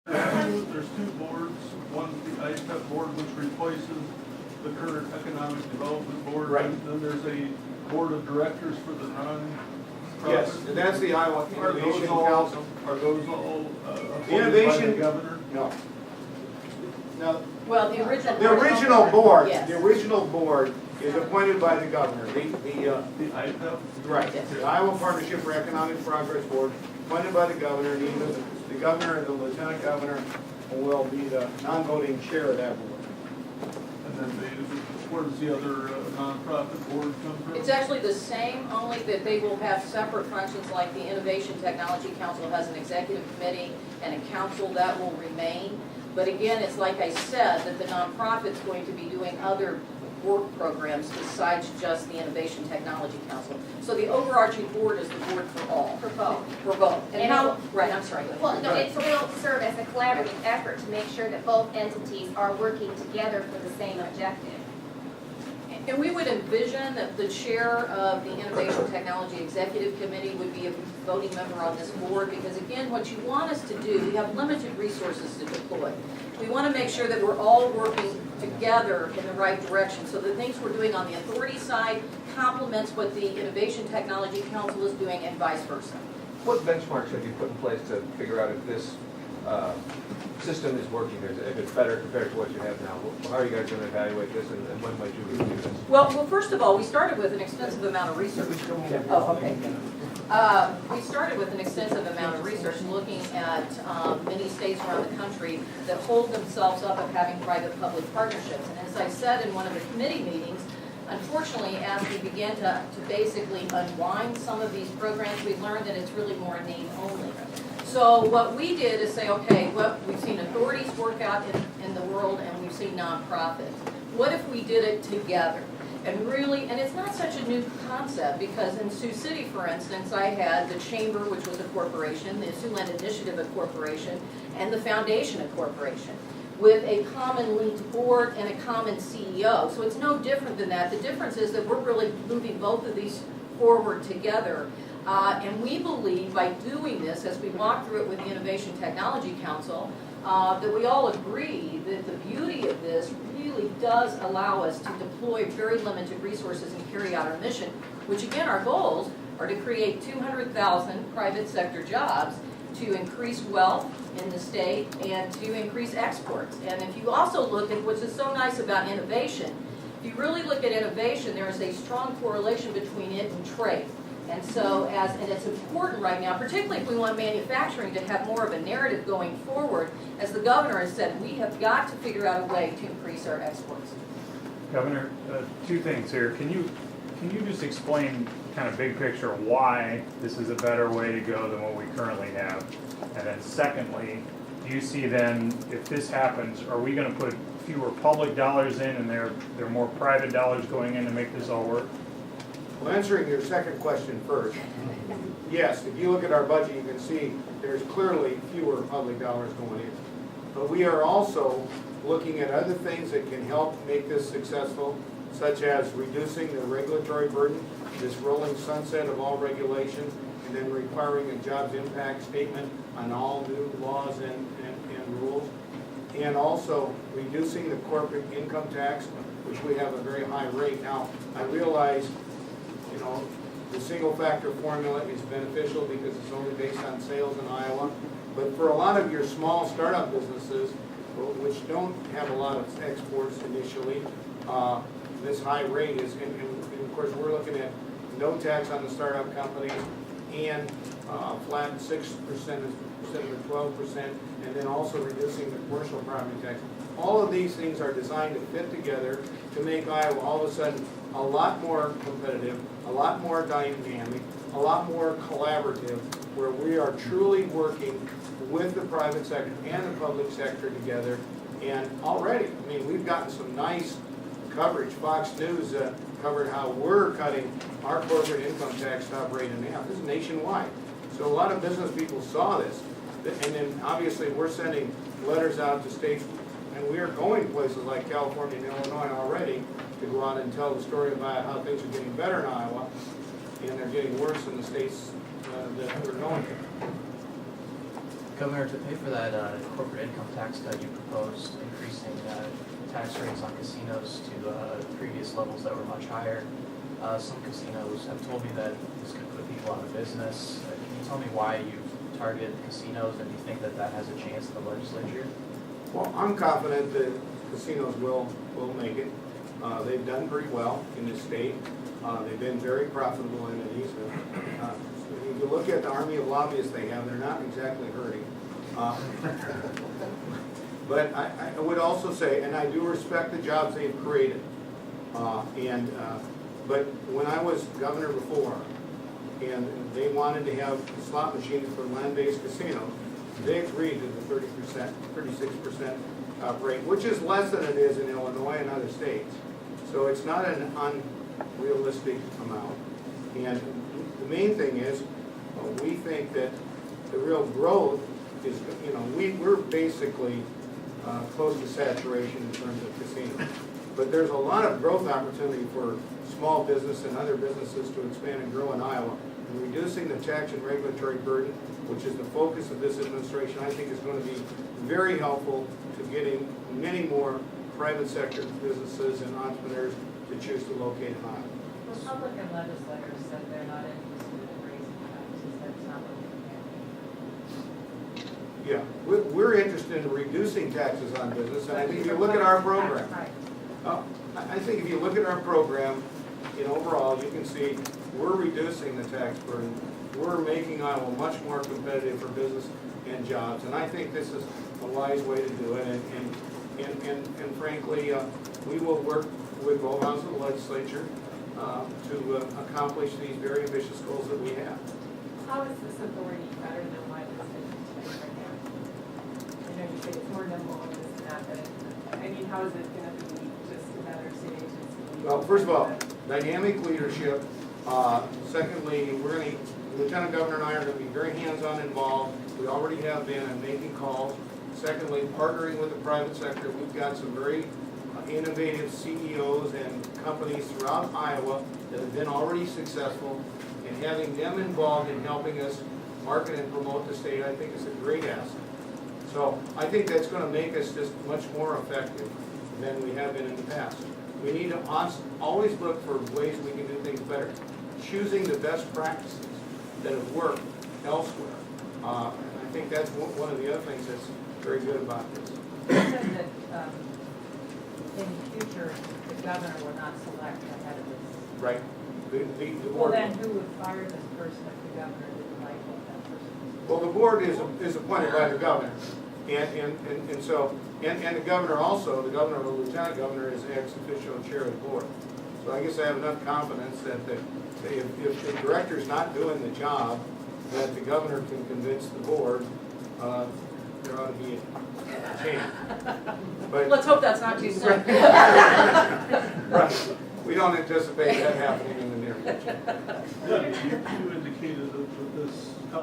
There's two boards. One's the IPEP board, which replaces the current economic development board. Right. And then there's a board of directors for the non-profit. Yes, and that's the Iowa Are Innovation those all, Council. are those all appointed by the Innovation- governor? No. No, Well, the original. the original board, Yes. the original board is appointed by the governor. The IPEP? Right, Yes. the Iowa Partnership for Economic Progress Board, appointed by the governor, and either the governor and the lieutenant governor will be the non-voting chair of that board. And then where does the other nonprofit board come from? It's actually the same, only that they will have separate functions, like the Innovation Technology Council has an executive committee and a council that will remain. But again, it's like I said, that the nonprofit's going to be doing other work programs besides just the Innovation Technology Council. So the overarching board is the board for all. For both. For both. And And how, it right, I'm sorry. go ahead. Well, no, it will serve as a collaborative effort to make sure that both entities are working together for the same objective. And we would envision that the chair of the Innovation Technology Executive Committee would be a voting member on this board, because again, what you want us to do, we have limited resources to deploy. We want to make sure that we're all working together in the right direction, so the things we're doing on the authority side complements what the Innovation Technology Council is doing and vice versa. What benchmarks have you put in place to figure out if this system is working, if it's better compared to what you have now? How are you guys going to evaluate this, and when might you review this? Well, first of all, we started with an extensive amount of research. Oh, okay. We started with an extensive amount of research looking at many states around the country that hold themselves up of having private-public partnerships. And as I said in one of the committee meetings, unfortunately, as we began to basically unwind some of these programs, we learned that it's really more a name only. So what we did is say, okay, well, we've seen authorities work out in the world, and we've seen nonprofits. What if we did it together? And really, and it's not such a new concept, because in Sioux City, for instance, I had the Chamber, which was a corporation, the Siouxland Initiative, a corporation, and the Foundation, a corporation, with a common linked board and a common CEO. So it's no different than that. The difference is that we're really moving both of these forward together. And we believe by doing this, as we walk through it with the Innovation Technology Council, that we all agree that the beauty of this really does allow us to deploy very limited resources and carry out our mission, which again, our goals are to create 200,000 private sector jobs, to increase wealth in the state, and to increase exports. And if you also look at what's so nice about innovation, if you really look at innovation, there is a strong correlation between it and trade. And so, and it's important right now, particularly if we want manufacturing to have more of a narrative going forward, as the governor has said, we have got to figure out a way to increase our exports. Governor, two things here. Can you just explain kind of big picture why this is a better way to go than what we currently have? And then secondly, do you see then, if this happens, are we going to put fewer public dollars in and there are more private dollars going in to make this all work? Well, answering your second question first, yes, if you look at our budget, you can see there's clearly fewer public dollars going in. But we are also looking at other things that can help make this successful, such as reducing the regulatory burden, this rolling sunset of all regulations, and then requiring a jobs impact statement on all new laws and rules. And also reducing the corporate income tax, which we have a very high rate. Now, I realize, you know, the single factor formula is beneficial because it's only based on sales in Iowa. But for a lot of your small startup businesses, which don't have a lot of exports initially, this high rate is, and of course we're looking at no tax on the startup companies and flat 6% instead of the 12%, and then also reducing the commercial property tax. All of these things are designed to fit together to make Iowa all of a sudden a lot more competitive, a lot more dynamic, a lot more collaborative, where we are truly working with the private sector and the public sector together. And already, I mean, we've gotten some nice coverage. Fox News covered how we're cutting our corporate income tax top rate in half. This is nationwide. So a lot of business people saw this. And then obviously we're sending letters out to states, and we are going places like California and Illinois already to go out and tell the story about how things are getting better in Iowa, and they're getting worse in the states that we're going to. Governor, to pay for that corporate income tax cut, you proposed increasing tax rates on casinos to previous levels that were much higher. Some casinos have told me that this could put people out of business. Can you tell me why you've targeted casinos, and do you think that that has a chance in the legislature? Well, I'm confident that casinos will make it. They've done pretty well in this state. They've been very profitable entities. If you look at the army of lobbyists they have, they're not exactly hurting. But I would also say, and I do respect the jobs they've created. But when I was governor before, and they wanted to have slot machines for land-based casinos, they agreed to the 30%, 36% rate, which is less than it is in Illinois and other states. So it's not an unrealistic amount. And the main thing is, we think that the real growth is, we're basically close to saturation in terms of casinos. But there's a lot of growth opportunity for small business and other businesses to expand and grow in Iowa. And reducing the tax and regulatory burden, which is the focus of this administration, I think is going to be very helpful to getting many more private sector businesses and entrepreneurs to choose to locate in Iowa. Republican legislators said they're not interested in raising taxes, that's not what they're. Yeah, we're interested in reducing taxes on business, and I think if you look at our program, I think if you look at our program, overall, you can see we're reducing the tax burden. We're making Iowa much more competitive for business and jobs, and I think this is a wise way to do it. And frankly, we will work with both houses of the legislature to accomplish these very ambitious goals that we have. How is this authority better than what is right now? I know you say it's more nimble and this and that, but I mean, how is it going to be just another state agency? Well, first of all, dynamic leadership. Secondly, Lieutenant Governor and I are going to be very hands-on involved. We already have been in making calls. Secondly, partnering with the private sector. We've got some very innovative CEOs and companies throughout Iowa that have been already successful, and having them involved in helping us market and promote the state, I think is a great asset. So I think that's going to make us just much more effective than we have been in the past. We need to always look for ways we can do things better. Choosing the best practices that have worked elsewhere. I think that's one of the other things that's very good about this. You said that in the future, the governor will not select the head of this. Right. The Well, board, then who would fire this person if the governor didn't like what that person was? well, the board is appointed by the governor. And so the governor also, the governor or the lieutenant governor is ex officio chair of the board. So I guess I have enough confidence that if the director's not doing the job, that the governor can convince the board there ought to be a change. But Let's hope that's not too soon. right. We don't anticipate that happening in the near future. Yeah, you indicated that this